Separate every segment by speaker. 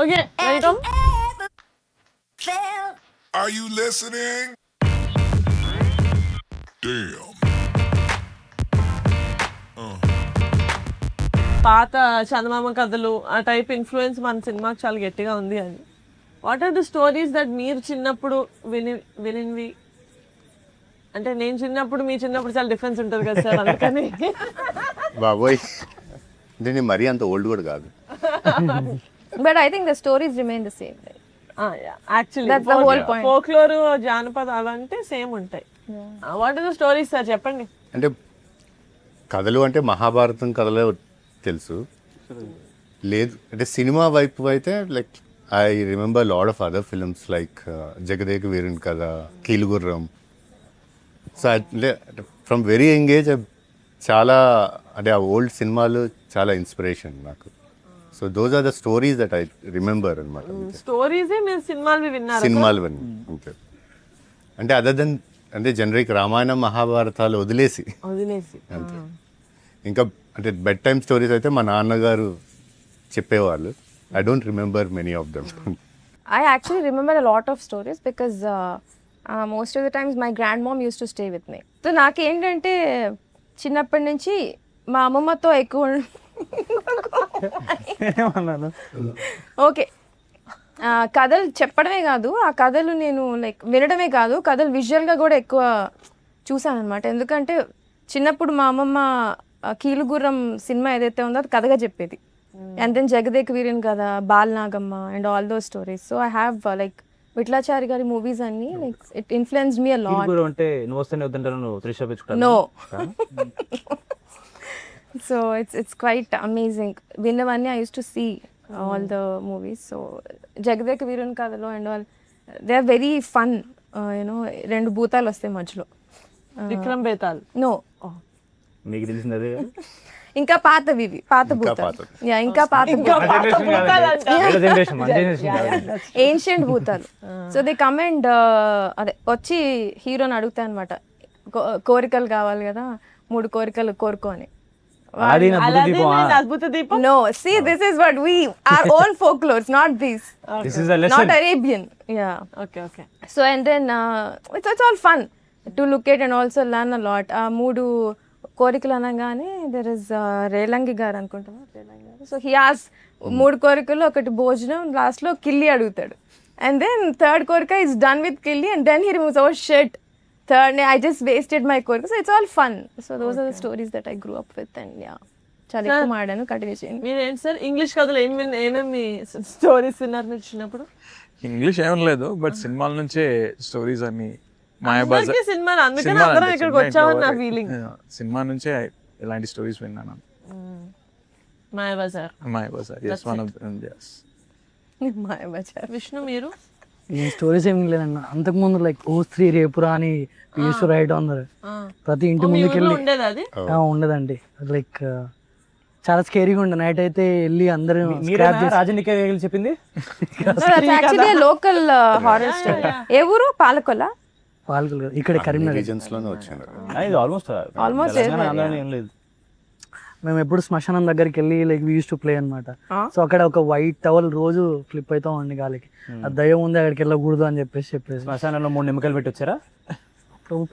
Speaker 1: Okay welcome.
Speaker 2: Are you listening? Damn.
Speaker 1: పాత చందమామ కథలు ఆ టైప్ ఇన్ఫ్లుయెన్స్ మన సినిమాకి చాలా గట్టిగా ఉంది అని. What are the stories that మీరు చిన్నప్పుడు వినివి? అంటే నేను చిన్నప్పుడు మీ చిన్నప్పుడు చాలా డిఫరెన్స్ ఉంటుంది కదా సార్, అందుకని.
Speaker 3: బాబోయ్, అంటే నేను మరీ అంత ఓల్డ్ కూడా కాదు.
Speaker 4: But I think the stories remain the same. Right?
Speaker 1: Actually
Speaker 4: That's the whole point.
Speaker 1: Folklore జానపదాలు అంటే సేమ్ ఉంటాయి. What are the stories sir చెప్పండి.
Speaker 3: అంటే కథలు అంటే మహాభారతం కథలే తెలుసు. లేదు అంటే సినిమా వైపు అయితే like I remember lot of other films like Jagadeka Veeruni Katha, Keelugurram. So అంటే ఫ్రమ్ వెరీ యంగ్ ఏజ్ చాలా అంటే ఆ ఓల్డ్ సినిమాలు చాలా ఇన్స్పిరేషన్ నాకు. So those are the stories that I remember అనమాట.
Speaker 1: స్టోరీసే మీరు సినిమాలు విన్నారు?
Speaker 3: సినిమాలు అంతే. అంటే అదర్ దెన్ అంటే జనరిక్ రామాయణం మహాభారతాలు వదిలేసి అంతే. ఇంకా అంటే బెడ్ టైమ్ స్టోరీస్ అయితే మా నాన్నగారు చెప్పేవాళ్ళు. I don't remember many of them.
Speaker 4: I actually remember a lot of stories because most of the times my grandmom used to stay with me. So నాకేంటంటే చిన్నప్పటి నుంచి మా అమ్మమ్మతో ఎక్కువ ఓకే కథలు చెప్పడమే కాదు, ఆ కథలు నేను లైక్ వినడమే కాదు, కథలు విజువల్గా కూడా ఎక్కువ చూసాను అనమాట. ఎందుకంటే చిన్నప్పుడు మా అమ్మమ్మ కీలుగుర్రం సినిమా ఏదైతే ఉందో అది కథగా చెప్పేది. అండ్ దెన్ జగదేక వీరుని కదా, Balanagamma and all those stories. So I have like Vittalachari గారి మూవీస్ అన్ని like it influenced me a lot.
Speaker 5: అంటే నువ్వు వస్తేనే వద్దంటారు, నువ్వు త్రిష పెంచుకుంటావు?
Speaker 4: No. So it's quite amazing. Vinnavani I used to see all the movies. So Jagadeka Veerun Kadalo and all, they are very fun. Rendu bhootalu vastayi majlo.
Speaker 1: Vikram Betal?
Speaker 4: No.
Speaker 5: మీకు తెలిసింది అదే.
Speaker 4: ఇంకా పాతవి, పాత భూతాలు. యా, ఇంకా పాత
Speaker 5: జనరేషన్
Speaker 4: ఏన్షియంట్ భూతాలు. సో దే కమ్ అండ్ అదే వచ్చి హీరోని అడుగుతాయి అనమాట, కోరికలు కావాలి కదా, 3 కోరికలు కోరుకో అని.
Speaker 1: అద్భుత దీపం?
Speaker 4: No, see, this is what our own folklores, not these.
Speaker 5: This is a lesson.
Speaker 4: Not Arabian. Yeah.
Speaker 1: Okay.
Speaker 4: So and then it's all fun to look at and also learn a lot. 3 కోరికలు అనగానే there is Relangi గారు అనుకుంటున్నా, రేలంగి గారు. So he asks 3 కోరికలు, ఒకటి భోజనం, last లో కిల్లి అడుగుతాడు. And then 3rd కోరిక is done with Killi and then he removes, oh shit, 3rd I just wasted my కోరిక. So it's all fun. So those are the stories that I grew up with and yeah. చాలా ఎక్కువ మాడాను, continue చేయండి.
Speaker 1: మీరేంటి sir English కథలు ఏమేమి stories విన్నారు మీరు చిన్నప్పుడు?
Speaker 6: ఇంగ్లీష్ ఏం లేదు, బట్ సినిమాల నుంచే స్టోరీస్ అన్ని.
Speaker 1: సినిమాలు, అందుకని అందరం ఇక్కడికి వచ్చామని నా ఫీలింగ్.
Speaker 6: సినిమా నుంచే ఇలాంటి స్టోరీస్ విన్నాను.
Speaker 1: Mayabazar.
Speaker 6: yes, one of them, yes.
Speaker 4: Mayabazar.
Speaker 1: Vishnu మీరు?
Speaker 7: ఈ స్టోరీస్ ఏమి లేదన్న. అంతకుముందు లైక్ ఓ స్త్రీ రేపురా అని రైట్ ఉన్నారు, ప్రతి ఇంటి ముందుకెళ్ళి ఉండదండి. లైక్ చాలా స్కేరీగా ఉండే. నైట్ అయితే వెళ్ళి అందరూ
Speaker 5: రాజనిక చెప్పింది
Speaker 4: లోకల్ హారర్ స్టోరీ. ఏ ఊరు? పాలకొల?
Speaker 7: పాలకొల ఇక్కడ కరీంనగర్
Speaker 3: రీజన్స్ లోనే వచ్చాను.
Speaker 4: ఆల్మోస్ట్
Speaker 5: ఏం లేదు.
Speaker 7: మేము ఎప్పుడు శ్మశానం దగ్గరికి వెళ్ళి like we use to play అనమాట. సో అక్కడ ఒక వైట్ టవల్ రోజు ఫ్లిప్ అవుతా ఉండి గాలికి, ఆ దయ్యం ఉంది అక్కడికి వెళ్ళకూడదు అని చెప్పేసి
Speaker 5: శ్మశానంలో 3 నిమ్మకాయలు పెట్టి వచ్చారా?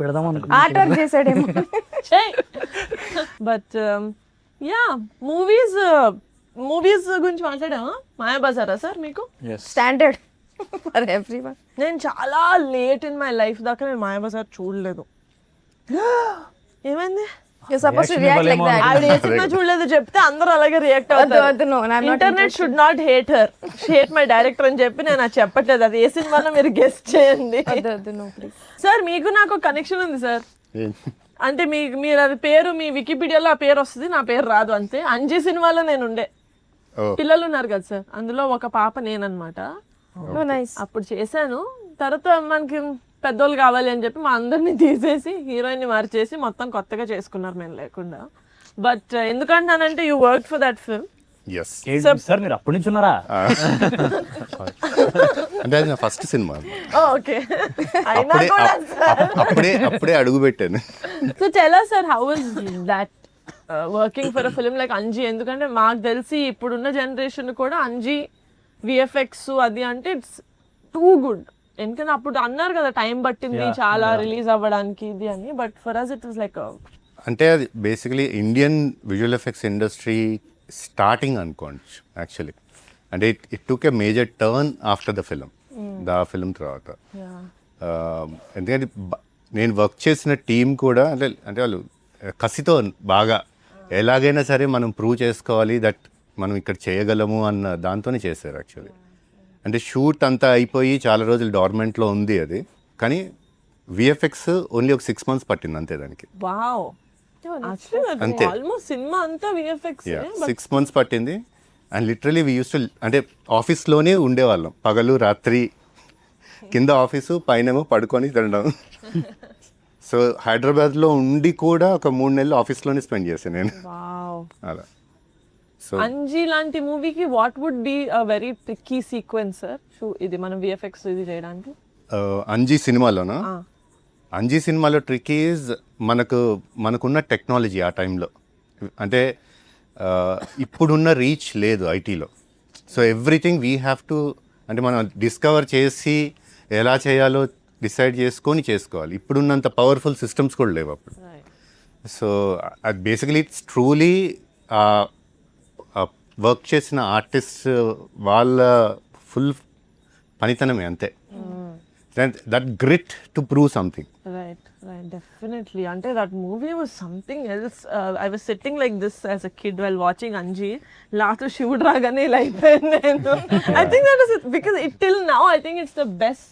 Speaker 7: పెడదాం
Speaker 4: ఆర్ట్ వర్క్ చేసాడేమో.
Speaker 1: బట్ యా, మూవీస్ గురించి మాట్లాడామా? మాయాబజారా సార్ మీకు?
Speaker 4: Standard for everyone.
Speaker 1: నేను చాలా లేట్ ఇన్ మై లైఫ్ దాకా నేను మాయాబజార్ చూడలేదు. ఏమైంది?
Speaker 4: You're supposed to react like that.
Speaker 1: ఆవిడ ఏ సినిమా చూడలేదు చెప్తే అందరూ అలాగే రియాక్ట్ అవుతారు. Internet should not hate her, hate my director అని చెప్పి నేను అది చెప్పట్లేదు. అది ఏ సినిమాలో మీరు గెస్ట్ చేయండి సార్. మీకు నాకు కనెక్షన్ ఉంది సార్. అంటే మీరు అది పేరు మీ వికీపీడియాలో ఆ పేరు వస్తుంది, నా పేరు రాదు అంతే. అంజీ సినిమాలో నేను ఉండే. పిల్లలు ఉన్నారు కదా సార్, అందులో ఒక పాప నేనన్నమాట. అప్పుడు చేశాను. తర్వాత మనకి పెద్దోళ్ళు కావాలి అని చెప్పి మా అందరినీ తీసేసి హీరోయిన్ ని మార్చేసి మొత్తం కొత్తగా చేసుకున్నారు మేము లేకుండా. బట్ ఎందుకంటానంటే you work for that film.
Speaker 5: Sir మీరు అప్పటి నుంచి ఉన్నారా?
Speaker 3: అంటే అది నా ఫస్ట్ సినిమా.
Speaker 1: ఓకే,
Speaker 3: అప్పుడే అడుగు పెట్టాను.
Speaker 1: So tell us sir, how was that working for a film like Anji? ఎందుకంటే మాకు తెలిసి ఇప్పుడున్న జనరేషన్ కూడా అంజీ విఎఫ్ఎక్స్ అది అంటే ఇట్స్ టూ గుడ్. ఎందుకంటే అప్పుడు అన్నారు కదా టైం పట్టింది చాలా రిలీజ్ అవ్వడానికి ఇది అని, but for us it was like
Speaker 3: అంటే అది basically Indian visual effects industry starting అనుకోవచ్చు యాక్చువల్లీ. అంటే it took a major turn after the film తర్వాత. ఎందుకంటే నేను వర్క్ చేసిన టీం కూడా అంటే వాళ్ళు కసితో బాగా ఎలాగైనా సరే మనం ప్రూవ్ చేసుకోవాలి దట్ మనం ఇక్కడ చేయగలము అన్న దాంతోనే చేశారు యాక్చువల్లీ. అంటే షూట్ అంతా అయిపోయి చాలా రోజులు డార్మెంట్లో ఉంది అది, కానీ విఎఫ్ఎక్స్ ఓన్లీ ఒక 6 months పట్టింది అంతే దానికి.
Speaker 1: వావ్,
Speaker 3: అంతే.
Speaker 1: ఆల్మోస్ట్ సినిమా అంతా విఎఫ్ఎక్స్.
Speaker 3: 6 months పట్టింది. And literally we use to అంటే ఆఫీస్లోనే ఉండేవాళ్ళం, పగలు రాత్రి, కింద ఆఫీసు పైనేమో పడుకొని తినడం. సో హైదరాబాద్లో ఉండి కూడా ఒక 3 నెలలు ఆఫీస్లోనే స్పెండ్ చేశాను నేను అలా. సో
Speaker 1: అంజీ లాంటి మూవీకి what would be a very tricky sequence sir ఇది మనం విఎఫ్ఎక్స్ ఇది చేయడానికి?
Speaker 3: అంజీ సినిమాలోనా? అంజీ సినిమాలో ట్రిక్ ఈజ్ మనకున్న టెక్నాలజీ ఆ టైంలో. అంటే ఇప్పుడున్న రీచ్ లేదు ఐటీలో. So everything we have to అంటే మనం డిస్కవర్ చేసి ఎలా చేయాలో డిసైడ్ చేసుకొని చేసుకోవాలి. ఇప్పుడున్నంత పవర్ఫుల్ సిస్టమ్స్ కూడా లేవు అప్పుడు. సో అది బేసికలీ ఇట్స్ ట్రూలీ వర్క్ చేసిన ఆర్టిస్ట్ వాళ్ళ ఫుల్ పనితనమే అంతే. That grit to prove something.
Speaker 1: Right, definitely. Ante that movie was something else. I was sitting like this as a kid while watching Anji. Last Shivudu ragane life. I think that is it, because till now I think it's the best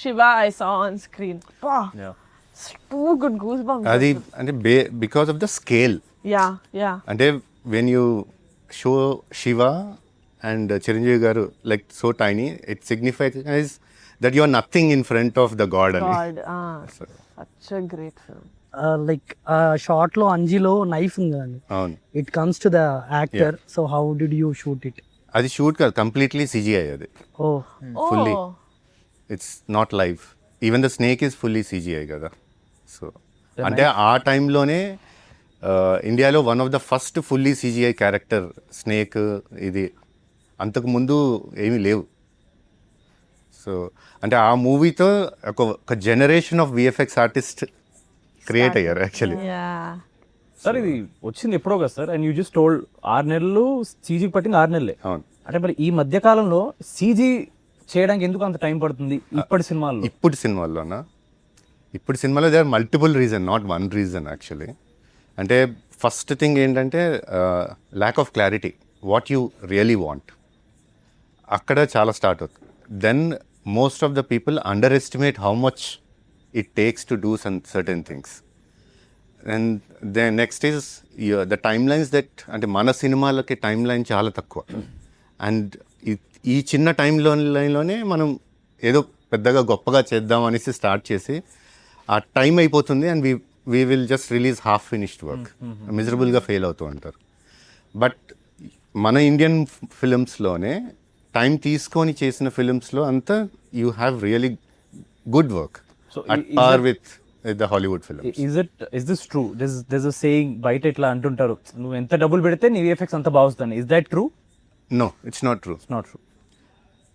Speaker 1: Shiva I saw on screen. Wow.
Speaker 5: Yeah.
Speaker 1: Too good goosebumps.
Speaker 3: అది అంటే because of the scale.
Speaker 1: Yeah.
Speaker 3: అంటే when you show Shiva and Chiranjeevi garu like so tiny, it signifies that you are nothing in front of the god.
Speaker 1: Such a great film.
Speaker 7: Like short లో అంజీలో knife ఉంది కదండి,
Speaker 3: అవును.
Speaker 7: It comes to the actor. So how did you shoot it?
Speaker 3: అది shoot కాదు, completely CGI అది.
Speaker 7: Oh
Speaker 3: fully it's not live. Even the snake is fully CGI కదా. So అంటే ఆ టైంలోనే ఇండియాలో one of the first fully CGI character snake ఇది. అంతకుముందు ఏమీ లేవు. సో అంటే ఆ మూవీతో ఒక generation of VFX artist create అయ్యారు యాక్చువల్లీ.
Speaker 5: సార్ ఇది వచ్చింది ఎప్పుడో కదా sir, and you just told 6 నెలలు సీజీ పట్టింది 6 నెలలే.
Speaker 3: అవును.
Speaker 5: అంటే మరి ఈ మధ్య కాలంలో సీజీ చేయడానికి ఎందుకు అంత టైం పడుతుంది ఇప్పటి సినిమాల్లో? ఇప్పుడు సినిమాలో they are multiple reason, not one reason actually. అంటే ఫస్ట్ థింగ్ ఏంటంటే lack of clarity, what you really want, అక్కడ చాలా స్టార్ట్ అవుతుంది. Then most of the people underestimate how much it takes to do some certain things. And then next is the timelines that అంటే మన సినిమాలకి time line చాలా తక్కువ. And ఈ చిన్న టైం లైన్లోనే మనం ఏదో పెద్దగా గొప్పగా చేద్దాం అనేసి స్టార్ట్ చేసి ఆ టైం అయిపోతుంది and we will just release half finished work, మిజరబుల్గా ఫెయిల్ అవుతూ ఉంటారు. బట్ మన ఇండియన్ ఫిలిమ్స్లోనే టైం తీసుకొని చేసిన ఫిలిమ్స్లో అంతా you have really good work at par with the Hollywood films. Is this true? This a saying బయట ఇట్లా అంటుంటారు, నువ్వు ఎంత డబ్బులు పెడితే నీ విఎఫ్ఎక్స్ అంత బాగుంటుంది. Is that true?
Speaker 3: No, it's not true.
Speaker 5: It's not true.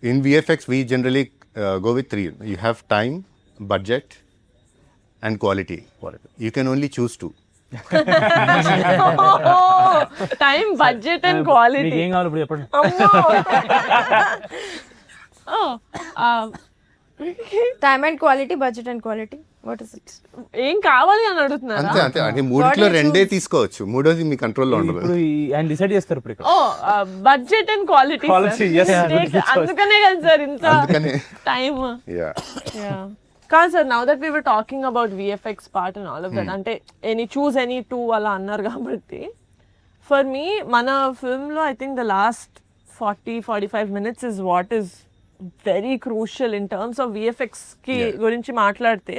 Speaker 3: In VFX, we generally go with 3. You have time, budget, and quality. You can only choose 2.
Speaker 1: Time, budget and quality.
Speaker 5: మీకు ఏం కావాలి ఇప్పుడు చెప్పండి.
Speaker 4: Time and quality, budget and quality, what is it?
Speaker 1: ఏం కావాలి అని అడుగుతున్నారు.
Speaker 3: అంతే అంటే మూడిట్లో 2 తీసుకోవచ్చు, మూడోది మీ కంట్రోల్లో ఉండదు.
Speaker 5: ఇప్పుడు ఆయన డిసైడ్ చేస్తారు ఇప్పుడు ఇక్కడ.
Speaker 1: Budget and quality. అందుకనే కదా సార్ ఇంత టైమ్. కాదు sir, now that we were talking about VFX part and all of that, అంటే ఎనీ 2 అలా అన్నారు కాబట్టి, ఫర్ మీ మన ఫిల్మ్లో I think the last 40-45 minutes is what is very crucial in terms of విఎఫ్ఎక్స్కి గురించి మాట్లాడితే.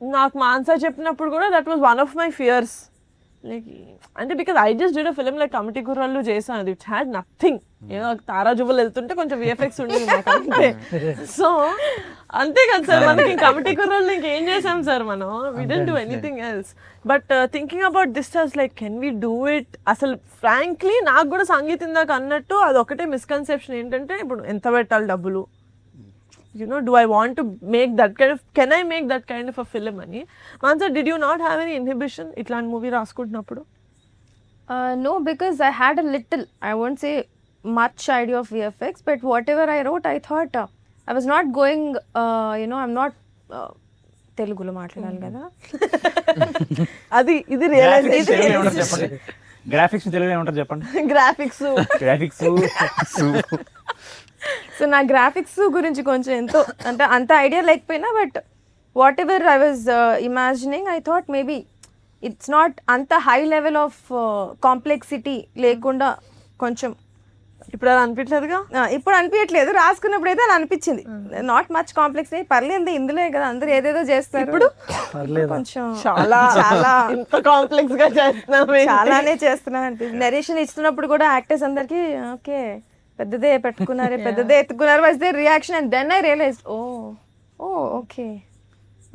Speaker 1: నాకు మాన్సా చెప్పినప్పుడు కూడా that was one of my fears. Like అంటే because I just did a film like committee కుర్రాళ్ళు చేసాను, అది ఇట్స్ హ్యాడ్ నథింగ్. ఏదో తారా జువ్వలు వెళ్తుంటే కొంచెం విఎఫ్ఎక్స్ ఉండేది నాకు అంతే. సో అంతే కదా సార్, మనకి కమిటీ కుర్రాళ్ళు ఇంకేం చేసాం సార్ మనం, we don't do anything else. But thinking about this was like can we do it. అసలు ఫ్రాంక్లీ నాకు కూడా సంగీత్ ఇందాక అన్నట్టు అది ఒకటే మిస్కన్సెప్షన్ ఏంటంటే, ఇప్పుడు ఎంత పెట్టాలి డబ్బులు, do I want to make that kind of, can I make that kind of a film ani? Mansa, did you not have any inhibition itlant movie raskuntunappudu?
Speaker 4: No, because I had a little, I won't say much idea of VFX, but whatever I wrote, I thought I was not going, I'm not Telugulo మాట్లాడాలి కదా,
Speaker 1: అది ఇది realisation.
Speaker 8: Graphics తెలుగులో ఏమంటారు చెప్పండి?
Speaker 1: Graphics.
Speaker 4: So నా graphics గురించి కొంచెం ఎంతో అంటే అంత ఐడియా లేకపోయినా, but what ever I was imagining, I thought maybe it's not అంత హై లెవెల్ ఆఫ్ కాంప్లెక్సిటీ లేకుండా కొంచెం.
Speaker 1: ఇప్పుడు అది అనిపించలేదుగా?
Speaker 4: ఇప్పుడు అనిపించట్లేదు, రాసుకున్నప్పుడు అయితే అలా అనిపించింది. నాట్ మచ్ కాంప్లెక్స్, పర్లేదు ఇందులో కదా అందరూ ఏదేదో చేస్తారు, ఇప్పుడు కొంచెం చాలా చాలా
Speaker 1: కాంప్లెక్స్ గా చేస్తున్నాం,
Speaker 4: చాలానే చేస్తున్నాం అనిపిస్తుంది. నరేషన్ ఇస్తున్నప్పుడు కూడా యాక్టర్స్ అందరికి ఓకే పెద్దదే పెట్టుకున్నారే, పెద్దదే ఎత్తుకున్నారు, was their reaction, and then I realize oh okay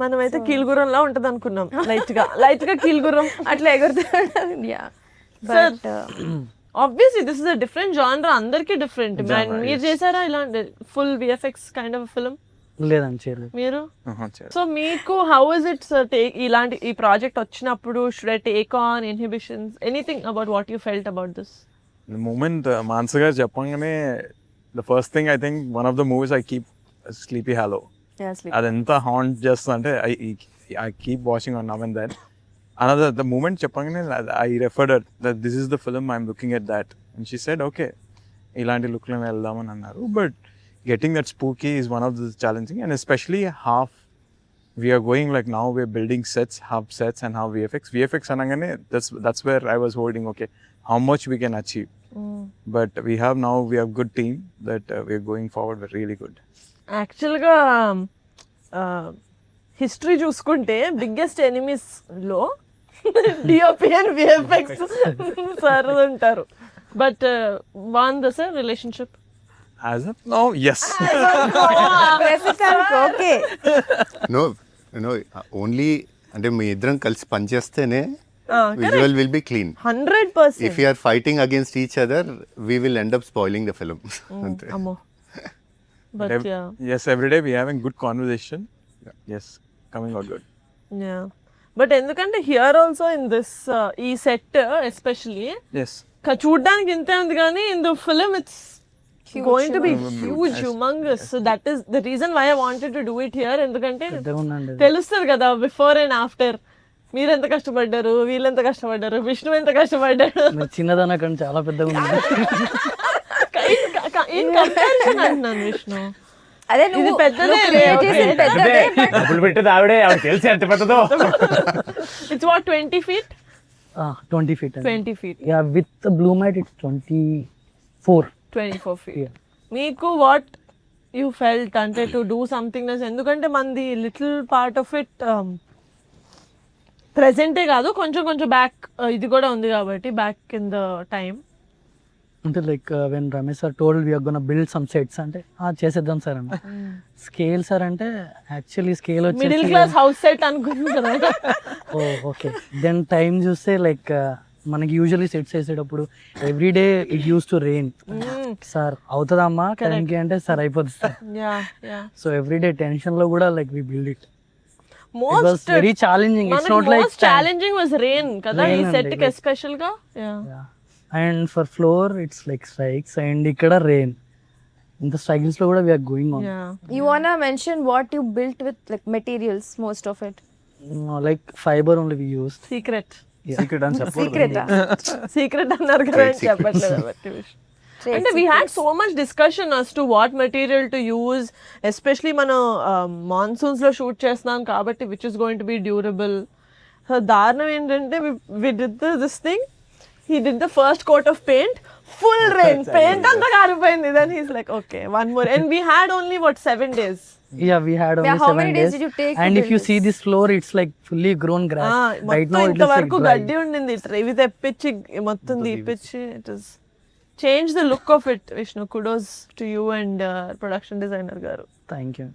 Speaker 1: మనమైతే కీలుగురంలా ఉంటది అనుకున్నాం, లైట్ గా కీలుగురం అట్లా ఎగురుతాడు. But obviously this is a different genre, అందరికీ డిఫరెంట్. మీరు చేశారా ఇలాంటి full VFX kind of film?
Speaker 7: లేదండి చేయలేదు.
Speaker 1: మీరు? సో మీకు హౌ ఇస్ ఇట్ టేక్ ఇలాంటి ఈ ప్రాజెక్ట్ వచ్చినప్పుడు, should I take on inhibitions, anything about what you felt about this?
Speaker 6: The moment Mansa garu చెప్పగానే the first thing I think one of the movies I keep Sleepy Hollow. అదంతా haunt చేస్తా అంటే I keep watching on now and then. Another the moment చెప్పగానే I referred her that this is the film I'm looking at that, and she said okay ఇలాంటి look లో వెళ్దామని అన్నారు. But getting that spooky is one of the challenging, and especially half we are going like now we're building sets, half sets and half VFX అనగానే that's where I was holding okay how much we can achieve. But we have good team that we are going forward with really good.
Speaker 1: యాక్చువల్గా history చూసుకుంటే biggest enemies లో DOP and VFX sir ఉంటారు. But బాగుందా sir relationship?
Speaker 6: As of now, yes.
Speaker 4: Okay
Speaker 3: no only అంటే మీ ఇద్దరం కలిసి పనిచేస్తేనే visual will be clean.
Speaker 1: 100%.
Speaker 3: If we are fighting against each other, we will end up spoiling the film.
Speaker 1: అమ్మో. But yeah.
Speaker 6: Yes, every day we having good conversation. Yes, coming out good.
Speaker 1: Yeah. But ఎందుకంటే here also in this ఈ set especially
Speaker 6: Yes.
Speaker 1: చూడడానికి ఇంతే ఉంది కానీ in the film it's going to be huge, humongous. So that is the reason why I wanted to do it here. ఎందుకంటే తెలుస్తుంది కదా before and after, మీరు ఎంత కష్టపడ్డారు, వీళ్ళు ఎంత కష్టపడ్డారు, విష్ణు ఎంత కష్టపడ్డాడు.
Speaker 7: చిన్నదన కానీ చాలా పెద్దగా ఉంది.
Speaker 1: అంటున్నాను విష్ణు,
Speaker 4: అదే
Speaker 1: ఇది పెద్దదే,
Speaker 8: డబ్బులు పెట్టేది ఆవిడే, ఆవిడ తెలిసి ఎంత పెద్దదో.
Speaker 1: It's what 20 feet?
Speaker 7: 20 feet.
Speaker 1: 20 feet.
Speaker 7: Yeah, with the blue mat it's 24
Speaker 1: feet.
Speaker 7: Yeah.
Speaker 1: మీకు వాట్ యూ ఫెల్ట్ అంటే టు డూ సంథింగ్ నస్, ఎందుకంటే మనది లిటిల్ పార్ట్ ఆఫ్ ఇట్ ప్రెసెంటే కాదు, కొంచెం కొంచెం బ్యాక్ ఇది కూడా ఉంది కాబట్టి బ్యాక్ ఇన్ ద టైమ్.
Speaker 7: అంటే like when Ramesh sir told we are gonna build some sets అంటే చేసేద్దాం సార్ అన్న. స్కేల్ సార్ అంటే యాక్చువల్లీ స్కేల్ వచ్చి
Speaker 1: మిడిల్ క్లాస్ హౌస్ సెట్ అనుకుంటున్నాను కదా.
Speaker 7: ఓకే దెన్ టైం చూస్తే లైక్ మనకి యూజువల్లీ సెట్స్ వేసేటప్పుడు every day it use to rain, sir అవుతుందమ్మా టైంకి అంటే సార్ అయిపోతుంది sir. So every day tension లో కూడా like we build it. It was very challenging. It's not like
Speaker 1: most challenging was rain kada ee set ki special ga.
Speaker 7: Yeah. And for floor it's like strikes and ikkada rain. In the struggles lo kuda we are going on.
Speaker 4: You wanna mention what you built with like materials, most of it?
Speaker 7: No, like fiber only we used.
Speaker 1: Secret
Speaker 6: అని చెప్పండి.
Speaker 1: Secret అన్నారు కదా అని చెప్పట్లేదు బట్టి. అంటే we had so much discussion as to what material to use, especially మనం monsoons లో షూట్ చేస్తున్నాం కాబట్టి which is going to be durable. So దారుణం ఏంటంటే we did this thing, he did the first coat of paint, full rain, paint అంతా కారిపోయింది. Then he's like okay one more, and we had only 7 days.
Speaker 7: Yeah, we had only
Speaker 4: how
Speaker 7: 7
Speaker 4: many days did you take to
Speaker 7: And if
Speaker 4: build
Speaker 7: you see this floor, it's like fully grown grass. Right now, it is like
Speaker 1: ఇంతవరకు
Speaker 7: dry.
Speaker 1: గడ్డి ఉండింది, ఇవి తెప్పించి మొత్తం తీపిచ్చి it is change the look of it. Vishnu, kudos to you and production designer garu.
Speaker 7: Thank you.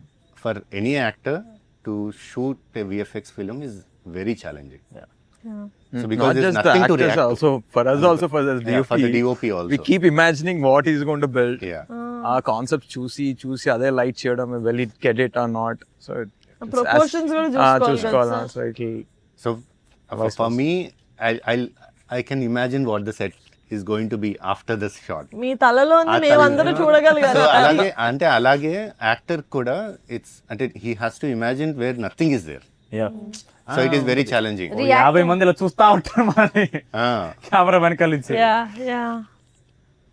Speaker 3: For any actor to shoot a VFX film is very challenging. So because
Speaker 6: Not
Speaker 3: there's
Speaker 6: just the
Speaker 3: nothing to
Speaker 6: actors
Speaker 3: react to.
Speaker 6: also, for us also, for the DOP.
Speaker 3: Yeah, for the DOP also.
Speaker 6: We keep imagining what he's going to build.
Speaker 3: Yeah.
Speaker 6: Our concept చూసి అదే light చేయడం, will it get it or not? So
Speaker 1: Proportions కూడా చూసుకోవాలి కదా,
Speaker 6: So it'll
Speaker 3: So for me, I can imagine what the set is going to be after this shot.
Speaker 1: మీ తలలో మేమందరూ చూడగలిగారు.
Speaker 3: So అలాగే actor కూడా ఇట్స్ అంటే he has to imagine where nothing is there. So it is very challenging.
Speaker 8: 50 మందిలో చూస్తా ఉంటారు మరి camera వెనకాల నుంచి.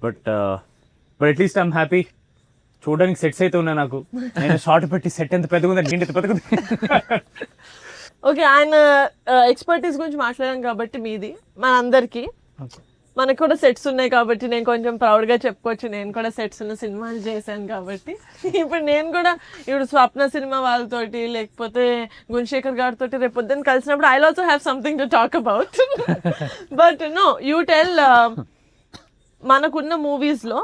Speaker 8: But at least I'm happy. చూడడానికి సెట్స్ అయితే ఉన్నాయి నాకు. నేను షార్ట్ పెట్టి సెట్ ఎంత పెద్దగా ఉంది, ఎంత పెద్దగా ఉంది.
Speaker 1: ఓకే, ఆయన ఎక్స్పర్టీస్ గురించి మాట్లాడాం కాబట్టి మీది మనందరికీ. మనకు కూడా సెట్స్ ఉన్నాయి కాబట్టి నేను కొంచెం ప్రౌడ్గా చెప్పుకోవచ్చు, నేను కూడా సెట్స్ ఉన్న సినిమాలు చేశాను కాబట్టి. ఇప్పుడు నేను కూడా ఇప్పుడు స్వప్న సినిమా వాళ్ళతోటి లేకపోతే గుణశేఖర్ గారితో రేపు పొద్దున్న కలిసినప్పుడు I also have something to talk about. But no, you tell మనకున్న మూవీస్లో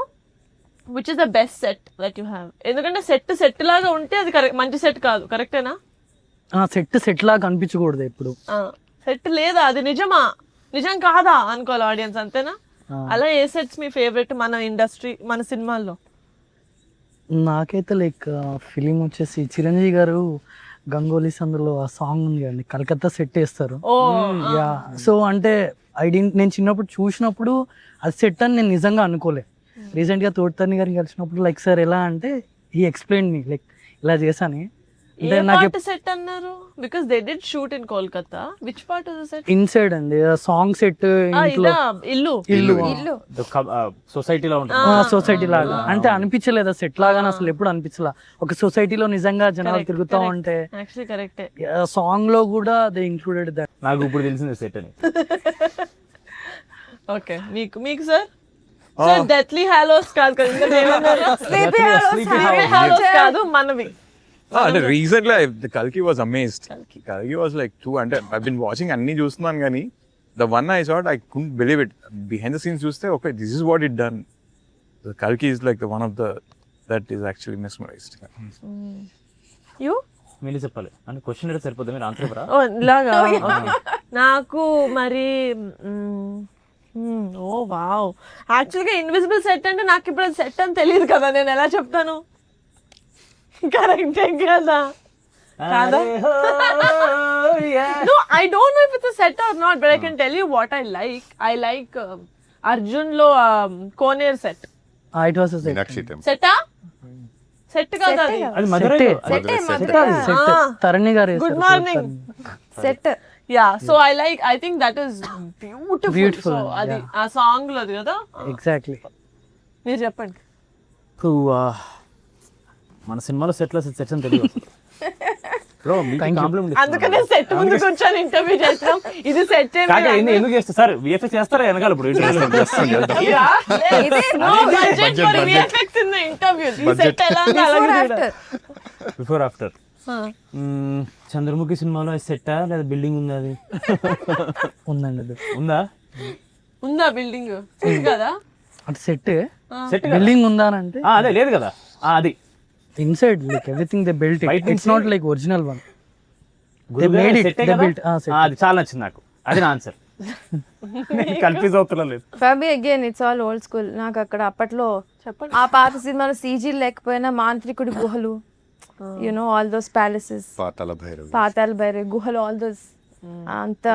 Speaker 1: which is the best set that you have. ఎందుకంటే సెట్ లాగా ఉంటే అది మంచి సెట్ కాదు, కరెక్టేనా?
Speaker 7: సెట్ లాగా కనిపించకూడదు ఎప్పుడు.
Speaker 1: సెట్ లేదా, అది నిజమా నిజం కాదా అనుకోవాలి ఆడియన్స్, అంతేనా? అలా ఏ సెట్స్ మీ ఫేవరెట్ మన ఇండస్ట్రీ, మన సినిమాల్లో?
Speaker 7: నాకైతే లైక్ ఫిలిం వచ్చేసి చిరంజీవి గారు గంగోలీస్ అందులో ఆ సాంగ్ ఉంది కదండి, కలకత్తా సెట్ వేస్తారు. యా, సో అంటే నేను చిన్నప్పుడు చూసినప్పుడు అది సెట్ అని నేను నిజంగా అనుకోలే. రీసెంట్గా తోటతర్ని గారిని కలిసినప్పుడు లైక్ సార్ ఎలా అంటే ఈ ఎక్స్ప్లెయిన్ మీ లైక్ ఇలా చేశాను.
Speaker 1: ఏ పార్ట్ సెట్ అన్నారు? Because they did shoot in Kolkata. Which part of the set?
Speaker 7: Inside అండి సాంగ్ సెట్.
Speaker 1: ఇల్లు
Speaker 8: సొసైటీలో ఉంటుంది.
Speaker 7: సొసైటీ లాగా అంటే అనిపించలేదు సెట్ లాగా, అసలు ఎప్పుడు అనిపించలే. ఒక సొసైటీలో నిజంగా జనాలు తిరుగుతా ఉంటే
Speaker 1: యాక్చువల్లీ కరెక్టే.
Speaker 7: సాంగ్ లో కూడా దే ఇంక్లూడెడ్ దట్.
Speaker 8: నాకు ఇప్పుడు తెలిసింది సెట్ అని.
Speaker 1: ఓకే, మీకు సార్? సార్ డెత్లీ హాలోస్ కాదు కదా, స్లీపీ హాలోస్ కాదు మనవి.
Speaker 6: అంటే recently the Kalki was amazed. Kalki was like too, and I've been watching అన్ని చూస్తున్నాను కానీ the one I saw I couldn't believe it. Behind the scenes చూస్తే okay, this is what it done. The Kalki is like the one of the that is actually mesmerized.
Speaker 1: You?
Speaker 8: మీరు చెప్పాలి అంటే question అయితే సరిపోతుంది, మీరు answer ఇవ్వరా?
Speaker 1: ఓ ఇలాగా. నాకు మరి ఓ వావ్, యాక్చువల్గా ఇన్విజిబుల్ సెట్ అంటే నాకు ఇప్పుడు సెట్ అని తెలియదు కదా, నేను ఎలా చెప్తాను? కరెక్టే కదా? No, I don't know if it's a set or not, but I can tell you what I like. I like Arjun lo Koneer set.
Speaker 7: It was a set.
Speaker 3: Meenakshitam.
Speaker 1: Seta? Set కాదు అది.
Speaker 8: అది మధురై.
Speaker 7: తరణి గారు.
Speaker 1: Good morning.
Speaker 4: Set.
Speaker 1: Yeah, so I think that is beautiful. So అది ఆ song లో కదా.
Speaker 7: Exactly.
Speaker 1: మీరు చెప్పండి.
Speaker 8: మన సినిమాలో సెట్స్ అని తెలియదు. బ్రో మీకు కాంప్లిమెంట్.
Speaker 1: అందుకనే సెట్ ముందు కూర్చొని ఇంటర్వ్యూ చేస్తాం. ఇది సెట్
Speaker 8: ఎందుకు చేస్తారు సార్? విఎఫ్ఎక్స్ చేస్తారా వెనకాల? ఇప్పుడు బిఫోర్ ఆఫ్టర్. చంద్రముఖి సినిమాలో సెట్టా లేదా బిల్డింగ్ ఉందా? అది
Speaker 7: ఉందండి.
Speaker 1: ఉందా బిల్డింగ్? కదా
Speaker 7: అంటే సెట్ బిల్డింగ్ ఉందా అంటే
Speaker 8: అదే లేదు కదా. అది
Speaker 7: inside like everything they built it. It's not like original one. They made it. They built.
Speaker 8: అది చాలా నచ్చింది నాకు. అది నా ఆన్సర్. కన్ఫ్యూజ్ అవుతలేదు.
Speaker 4: For me again it's all old school. నాకు అక్కడ అప్పట్లో చెప్పండి, ఆ పాత సినిమాలో సీజీ లేకపోయినా మాంత్రికుడి గుహలు, you know, all those palaces, పాతాళ భైరవి గుహలు, all those అంత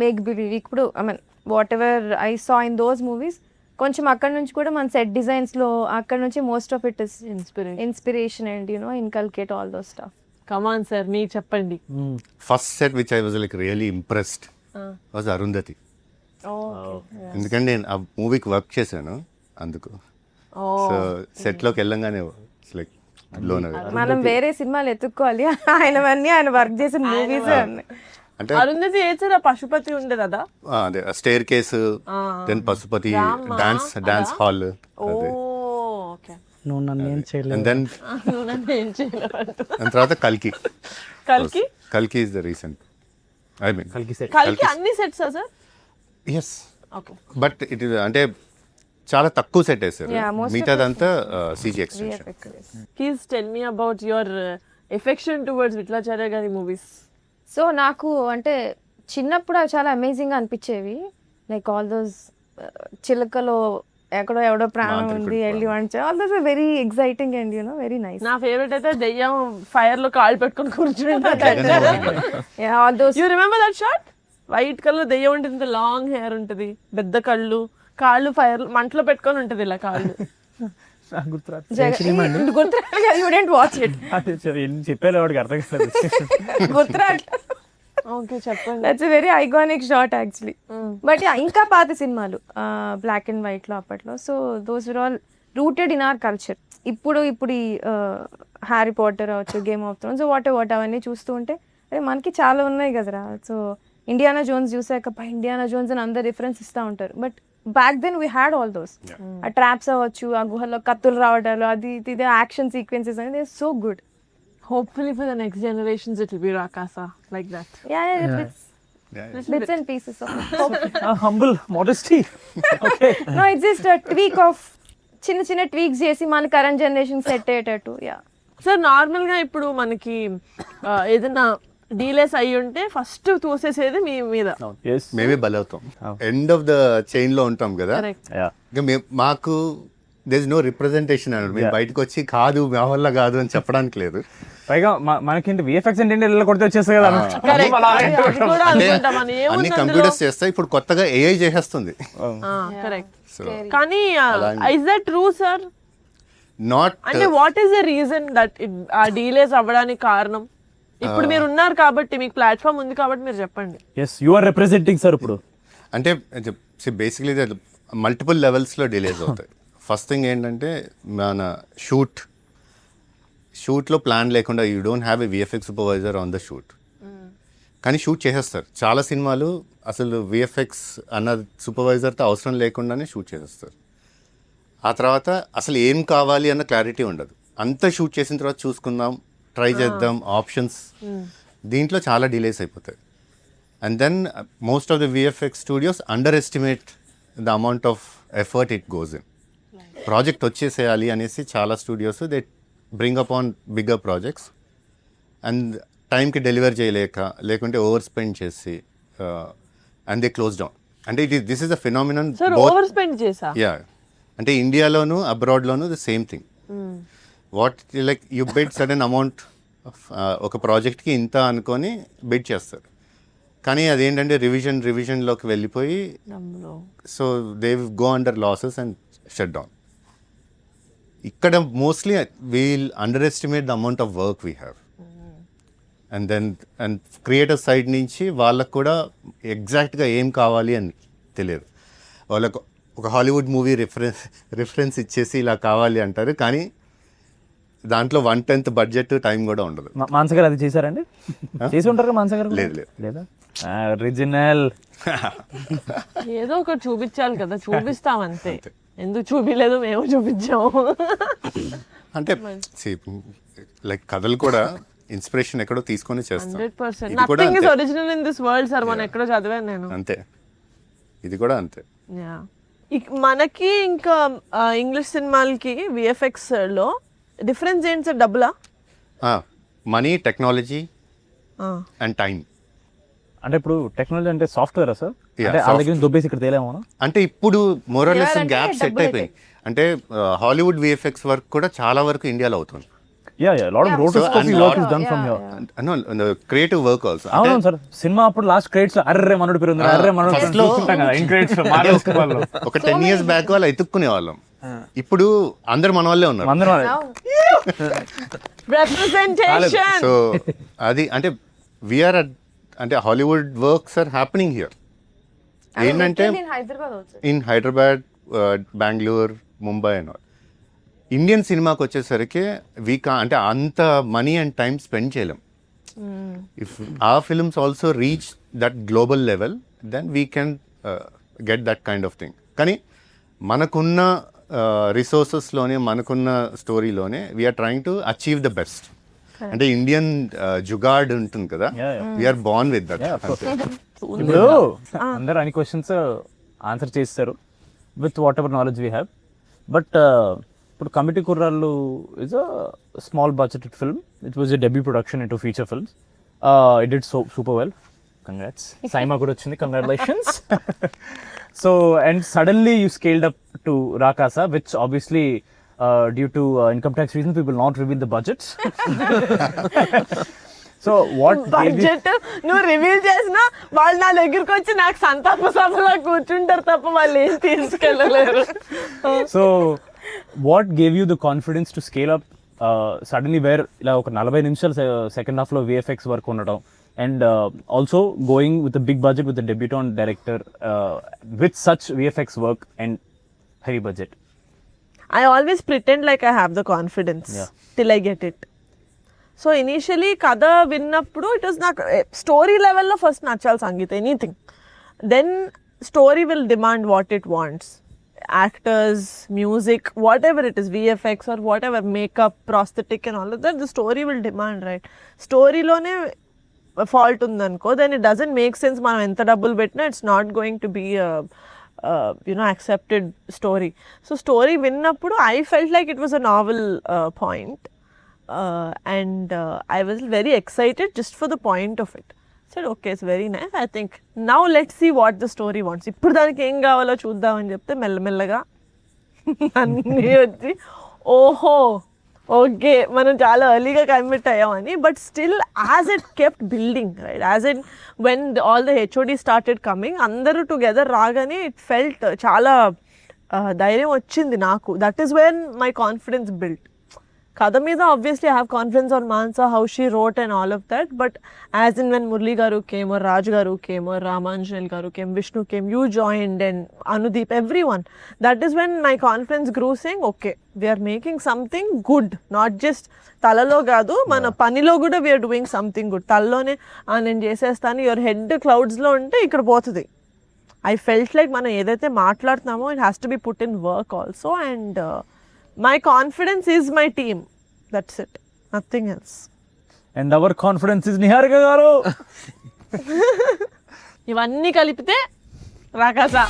Speaker 4: మేక్ బిలీవ్. ఇప్పుడు I mean whatever I saw in those movies, కొంచెం అక్కడ నుంచి కూడా మన సెట్ డిజైన్స్ లో అక్కడ నుంచి most of it is inspiration and you know inculcate all those stuff.
Speaker 1: Come on sir, మీరు చెప్పండి.
Speaker 3: First set which I was like really impressed was Arundhati. ఎందుకంటే నేను ఆ మూవీకి వర్క్ చేశాను అందుకు. సో సెట్ లోకి వెళ్ళంగానే లైక్
Speaker 4: మనం వేరే సినిమాలు ఎత్తుక్కోవాలి, ఆయన వర్క్ చేసిన మూవీస్.
Speaker 3: అంటే
Speaker 1: అరుంధతి ఏచారా పశుపతి ఉండేది అదా
Speaker 3: అదే staircase, then Pashupati, dance hall,
Speaker 1: okay
Speaker 7: నువ్వు నన్ను ఏం చేయలేదు.
Speaker 3: అండ్ దెన్
Speaker 1: ఏం చేయలేదు
Speaker 3: దాని తర్వాత కల్కి.
Speaker 1: కల్కి
Speaker 3: కల్కి is the recent, I mean
Speaker 1: కల్కి అన్ని sets sir
Speaker 3: yes,
Speaker 1: okay
Speaker 3: but it is అంటే చాలా తక్కువ సెట్ వేసారు,
Speaker 4: Yeah, most of
Speaker 3: మిగతాదంతా CG extension.
Speaker 1: Please tell me about your affection towards Vittalacharya గారి మూవీస్.
Speaker 4: సో నాకు అంటే చిన్నప్పుడు అవి చాలా అమేజింగ్ అనిపించేవి, లైక్ ఆల్ దోస్ చిలకలో ఎక్కడో ఎవడో ప్రాణం ఉంది వెళ్ళి వంచే, all those very exciting and you know very nice.
Speaker 1: నా ఫేవరెట్ అయితే దెయ్యం ఫైర్ లో కాళ్ళు పెట్టుకొని కూర్చుని
Speaker 4: all those
Speaker 1: you remember that shot? White colour దెయ్యం ఉంటుంది, లాంగ్ హెయిర్ ఉంటుంది, పెద్ద కళ్ళు, కాళ్ళు ఫైర్ మంటలో పెట్టుకొని ఉంటుంది ఇలా కాళ్ళు.
Speaker 4: యూ డెంట్ వాచ్ ఇట్,
Speaker 8: చెప్పారు వాడికి అర్థం కాదు.
Speaker 4: గుర్తురాట్లా.
Speaker 1: ఓకే చెప్పండి.
Speaker 4: That's a very iconic shot actually. But ఇంకా పాత సినిమాలు బ్లాక్ అండ్ వైట్ లో అప్పట్లో, so those were all rooted in our culture. ఇప్పుడు ఈ హ్యారీ పాటర్ అవచ్చు, గేమ్ ఆఫ్ థ్రోన్స్, వాట్ అవన్నీ చూస్తూ ఉంటే అరే మనకి చాలా ఉన్నాయి కదరా. సో ఇండియానా జోన్స్ చూసాక ఇండియానా జోన్స్ అని అందరు రిఫరెన్స్ ఇస్తూ ఉంటారు, but back then we had all those. ఆ ట్రాప్స్ అవ్వచ్చు, ఆ గుహలో కత్తులు రావడాలు, అది ఇది యాక్షన్ సీక్వెన్సెస్ అనేది so good.
Speaker 1: Hopefully for the next generations it will be Rakasa like that.
Speaker 4: Bits and pieces of it.
Speaker 8: Humble modesty. Okay,
Speaker 4: No, it's just a tweak of చిన్న tweaks చేసి మన కరెంట్ జనరేషన్ సెట్ అయ్యేటట్టు.
Speaker 1: Sir normal గా ఇప్పుడు మనకి ఏదైనా delays అయ్యి ఉంటే ఫస్ట్ తోసేసేది మీ మీద.
Speaker 3: మేమే బలవుతాం, ఎండ్ ఆఫ్ ద చైన్ లో ఉంటాం కదా. ఇంకా మాకు దేర్ ఇస్ నో రిప్రజెంటేషన్ అన్నాడు, మీరు బయటకు వచ్చి కాదు మా వల్ల కాదు అని చెప్పడానికి లేదు.
Speaker 8: పైగా మనకేంటి విఎఫ్ఎక్స్ అంటే ఇళ్ళ కొడితే వచ్చేస్తుంది కదా.
Speaker 3: అన్ని కంప్యూటర్స్ చేస్తాయి, ఇప్పుడు కొత్తగా ఏఐ చేసేస్తుంది.
Speaker 1: కరెక్ట్. కానీ is that true sir?
Speaker 3: Not
Speaker 1: అంటే what is the reason that uh delays అవ్వడానికి కారణం? ఇప్పుడు మీరు ఉన్నారు కాబట్టి, మీకు ప్లాట్ఫామ్ ఉంది కాబట్టి మీరు చెప్పండి.
Speaker 8: Yes, you are representing sir. ఇప్పుడు
Speaker 3: అంటే బేసిక్లీ మల్టిపుల్ లెవెల్స్లో డిలేస్ అవుతాయి. ఫస్ట్ థింగ్ ఏంటంటే మన షూట్లో ప్లాన్ లేకుండా you don't have a VFX supervisor on the shoot, కానీ షూట్ చేసేస్తారు. చాలా సినిమాలు అసలు విఎఫ్ఎక్స్ అన్న సూపర్వైజర్తో అవసరం లేకుండానే షూట్ చేసేస్తారు. ఆ తర్వాత అసలు ఏం కావాలి అన్న క్లారిటీ ఉండదు, అంతా షూట్ చేసిన తర్వాత చూసుకుందాం, ట్రై చేద్దాం, ఆప్షన్స్. దీంట్లో చాలా డిలేస్ అయిపోతాయి. And then most of the VFX studios underestimate the amount of effort it goes in. Project వచ్చేసేయాలి అనేసి చాలా studios they bring up on bigger projects and టైంకి డెలివర్ చేయలేక, లేకుంటే ఓవర్ స్పెండ్ చేసి అండ్ దే క్లోజ్ డౌన్. అంటే this is a phenomenon.
Speaker 1: Overspend చేసా?
Speaker 3: Yeah, అంటే ఇండియాలోను అబ్రాడ్లోను the same thing. What like you bid certain amount ఒక ప్రాజెక్ట్కి ఇంత అనుకొని బిడ్ చేస్తారు, కానీ అదేంటంటే రివిజన్లోకి వెళ్ళిపోయి so they go under losses and shut down. ఇక్కడ mostly we'll underestimate the amount of work we have. And creator side నుంచి వాళ్ళకు కూడా ఎగ్జాక్ట్గా ఏం కావాలి అని తెలియదు. వాళ్ళకు ఒక హాలీవుడ్ మూవీ రిఫరెన్స్ ఇచ్చేసి ఇలా కావాలి అంటారు, కానీ దాంట్లో 1/10 బడ్జెట్ టైం కూడా ఉండదు.
Speaker 8: మానస గారు అది చేశారండి? చేసి ఉంటారు మానస గారు?
Speaker 3: లేదు
Speaker 8: లేదా ఒరిజినల్
Speaker 1: ఏదో ఒకటి చూపించాలి కదా, చూపిస్తాం అంతే. ఎందుకు చూపించలేదు, మేము చూపించాము.
Speaker 3: అంటే లైక్ కథలు కూడా ఇన్స్పిరేషన్ ఎక్కడో తీసుకొని చేస్తాం.
Speaker 1: 100% nothing is original in this world sir. మనం ఎక్కడో చదివాను నేను.
Speaker 3: అంతే, ఇది కూడా అంతే.
Speaker 1: మనకి ఇంకా ఇంగ్లీష్ సినిమాలకి విఎఫ్ఎక్స్ లో డిఫరెన్స్ ఏంటి సార్? డబ్బులా?
Speaker 3: Money, technology and time.
Speaker 8: అంటే ఇప్పుడు టెక్నాలజీ అంటే సాఫ్ట్వేరా సార్? అంటే ఆ దగ్గర దొబ్బేసి ఇక్కడ తేలేమో.
Speaker 3: అంటే ఇప్పుడు మోరల్లెస్ గ్యాప్ సెట్ అయిపోయింది. అంటే హాలీవుడ్ విఎఫ్ఎక్స్ వర్క్ కూడా చాలా వరకు ఇండియాలో అవుతుంది. Creative work also.
Speaker 8: అవును సార్, సినిమా అప్పుడు లాస్ట్ క్రెడిట్స్ అర్రే మనోడి పేరు ఉంది, అర్రే మనోడి
Speaker 3: ఒక 10 years బ్యాక్ వాళ్ళు ఎత్తుక్కునే వాళ్ళం. ఇప్పుడు అందరు మన వాళ్ళే ఉన్నారు. సో అది అంటే వీఆర్ అంటే Hollywood works are happening here. ఏంటంటే in Hyderabad, Bengaluru, Mumbai and all. Indian సినిమాకి వచ్చేసరికి అంటే అంత మనీ అండ్ టైం స్పెండ్ చేయలేం. If our films also reach that global level, then we can get that kind of thing. కానీ మనకున్న రిసోర్సెస్లోనే మనకున్న స్టోరీలోనే we're trying to achieve the best. అంటే ఇండియన్ జుగాడ్ ఉంటుంది కదా, వీఆర్ బార్న్ విత్ దట్.
Speaker 8: ఇప్పుడు అందరూ అన్ని క్వశ్చన్స్ ఆన్సర్ చేస్తారు with whatever knowledge we have. But ఇప్పుడు Committee Kurrollu is a small budgeted film. It was a debut production into feature films. It did super well. Congrats. SIIMA కూడా వచ్చింది, congratulations. So and suddenly you scaled up to Rakasa, which obviously due to income tax reasons we will not reveal the budgets. So what
Speaker 1: budget నువ్వు reveal చేసినా వాళ్ళు నా దగ్గరికి వచ్చి నాకు సంతాప సభలో కూర్చుంటారు తప్ప వాళ్ళు ఏం తీసుకెళ్ళలేరు.
Speaker 8: So what gave you the confidence to scale up suddenly where ఇలా ఒక 40 నిమిషాలు సెకండ్ హాఫ్ లో VFX వర్క్ ఉండడం and also going with a big budget with a debutant director with such VFX work and heavy budget?
Speaker 1: I always pretend like I have the confidence till I get it. So initially కథ విన్నప్పుడు it was నాకు story లెవెల్లో first నచ్చాలి Sangeetha, anything. Then story will demand what it wants. Actors, music, whatever it is, VFX or whatever, makeup, prosthetic and all of that, the story will demand, right? స్టోరీలోనే fault ఉందనుకో, then it doesn't make sense. మనం ఎంత డబ్బులు పెట్టినా it's not going to be accepted story. So story vinnappudu I felt like it was a novel point, and I was very excited just for the point of it. Said okay, it's very nice. I think now let's see what the story wants. Ippudu daniki em kavalo chuddam ani chepte మెల్లమెల్లగా అన్నీ వచ్చి ఓహో okay మనం చాలా ఎర్లీగా commit అయ్యామని. But still as it kept building, right, as it when all the HOD started coming, అందరూ together రాగానే ఇట్ ఫెల్ట్ చాలా ధైర్యం వచ్చింది నాకు. That is when my confidence built. కథ మీద obviously I have confidence on Mansa, how she wrote and all of that. But as in when Murali garu came, or Raju garu came, or Ramanjaneyulu garu came, Vishnu came, you joined, and Anudeep, everyone. That is when my confidence grew, saying okay we're making something good, not just తలలో కాదు మన పనిలో కూడా we're doing something good. తలలోనే నేను చేసేస్తాను, your head క్లౌడ్స్లో ఉంటే ఇక్కడ పోతుంది. ఐ ఫెల్ట్ లైక్ మనం ఏదైతే మాట్లాడుతున్నామో it has to be put in work also, and my confidence is my team. That's it. Nothing else.
Speaker 8: And our confidence is Niharika garu.
Speaker 1: ఇవన్నీ కలిపితే రాకాసా.